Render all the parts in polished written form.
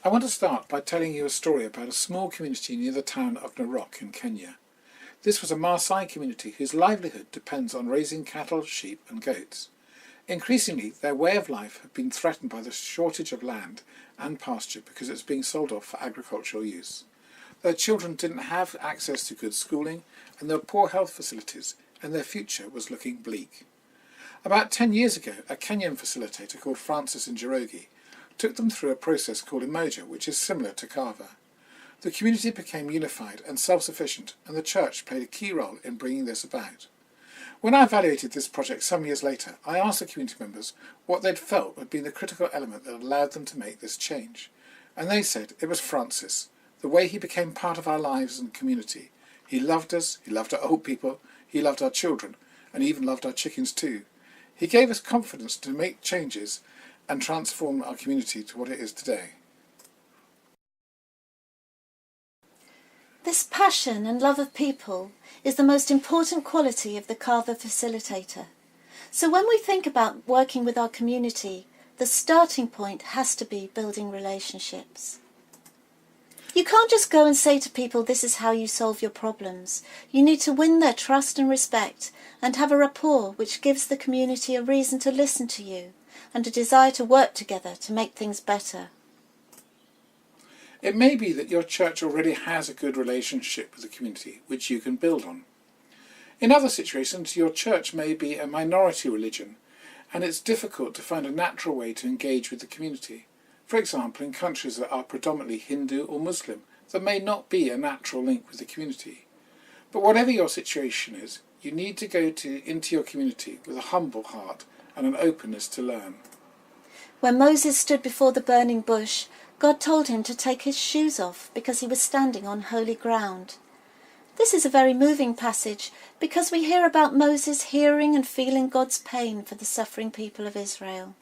I want to start by telling you a story about a small community near the town of Narok in Kenya. This was a Maasai community whose livelihood depends on raising cattle, sheep and goats. Increasingly, their way of life had been threatened by the shortage of land and pasture because it was being sold off for agricultural use. Their children didn't have access to good schooling and there were poor health facilities, and their future was looking bleak. About 10 years ago, a Kenyan facilitator called Francis Njoroge took them through a process called Umoja, which is similar to Kava. The community became unified and self-sufficient, and the church played a key role in bringing this about. When I evaluated this project some years later, I asked the community members what they'd felt had been the critical element that allowed them to make this change. And they said it was Francis, the way he became part of our lives and community. He loved us, he loved our old people, he loved our children, and he even loved our chickens too. He gave us confidence to make changes and transform our community to what it is today. This passion and love of people is the most important quality of the Kava facilitator. So when we think about working with our community, the starting point has to be building relationships. You can't just go and say to people, this is how you solve your problems. You need to win their trust and respect and have a rapport which gives the community a reason to listen to you and a desire to work together to make things better. It may be that your church already has a good relationship with the community, which you can build on. In other situations, your church may be a minority religion, and it's difficult to find a natural way to engage with the community. For example, in countries that are predominantly Hindu or Muslim, there may not be a natural link with the community. But whatever your situation is, you need to go into your community with a humble heart and an openness to learn. When Moses stood before the burning bush, God told him to take his shoes off because he was standing on holy ground. This is a very moving passage because we hear about Moses hearing and feeling God's pain for the suffering people of Israel.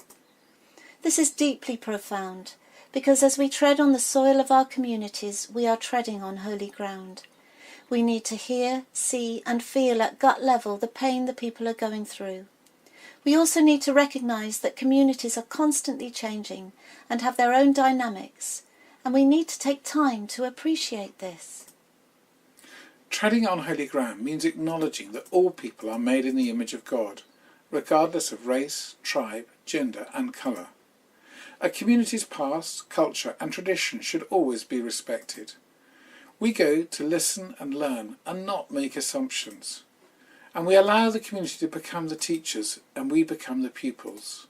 This is deeply profound because as we tread on the soil of our communities, we are treading on holy ground. We need to hear, see and feel at gut level the pain the people are going through. We also need to recognise that communities are constantly changing and have their own dynamics, and we need to take time to appreciate this. Treading on holy ground means acknowledging that all people are made in the image of God, regardless of race, tribe, gender and colour. A community's past, culture and tradition should always be respected. We go to listen and learn and not make assumptions. And we allow the community to become the teachers and we become the pupils.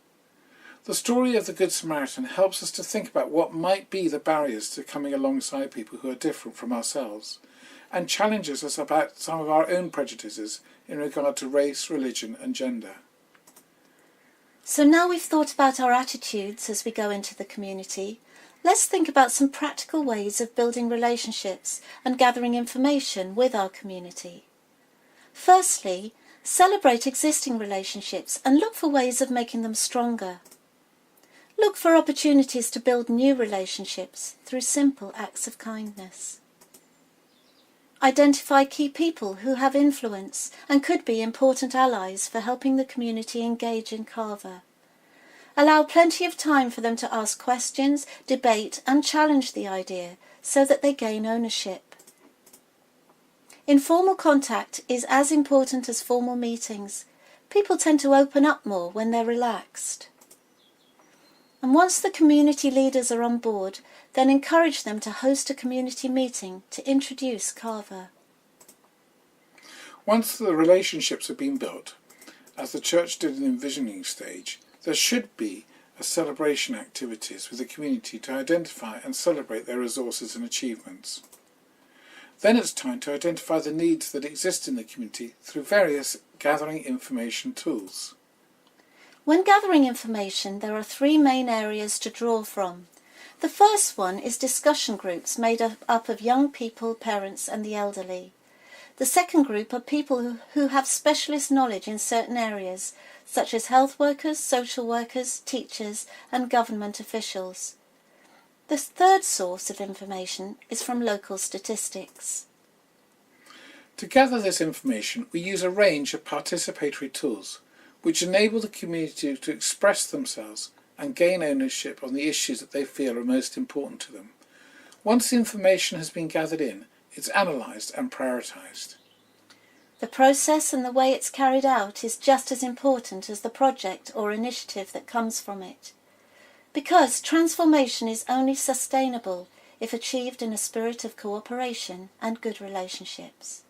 The story of the Good Samaritan helps us to think about what might be the barriers to coming alongside people who are different from ourselves, and challenges us about some of our own prejudices in regard to race, religion and gender. So now we've thought about our attitudes as we go into the community, let's think about some practical ways of building relationships and gathering information with our community. Firstly, celebrate existing relationships and look for ways of making them stronger. Look for opportunities to build new relationships through simple acts of kindness. Identify key people who have influence and could be important allies for helping the community engage in Kava. Allow plenty of time for them to ask questions, debate and challenge the idea so that they gain ownership. Informal contact is as important as formal meetings. People tend to open up more when they're relaxed. And once the community leaders are on board, then encourage them to host a community meeting to introduce Kava. Once the relationships have been built, as the church did in the envisioning stage, there should be a celebration activities with the community to identify and celebrate their resources and achievements. Then it's time to identify the needs that exist in the community through various gathering information tools. When gathering information, there are three main areas to draw from. The first one is discussion groups made up of young people, parents and the elderly. The second group are people who have specialist knowledge in certain areas, such as health workers, social workers, teachers and government officials. The third source of information is from local statistics. To gather this information, we use a range of participatory tools which enable the community to express themselves and gain ownership on the issues that they feel are most important to them. Once the information has been gathered in, it's analysed and prioritised. The process and the way it's carried out is just as important as the project or initiative that comes from it. Because transformation is only sustainable if achieved in a spirit of cooperation and good relationships.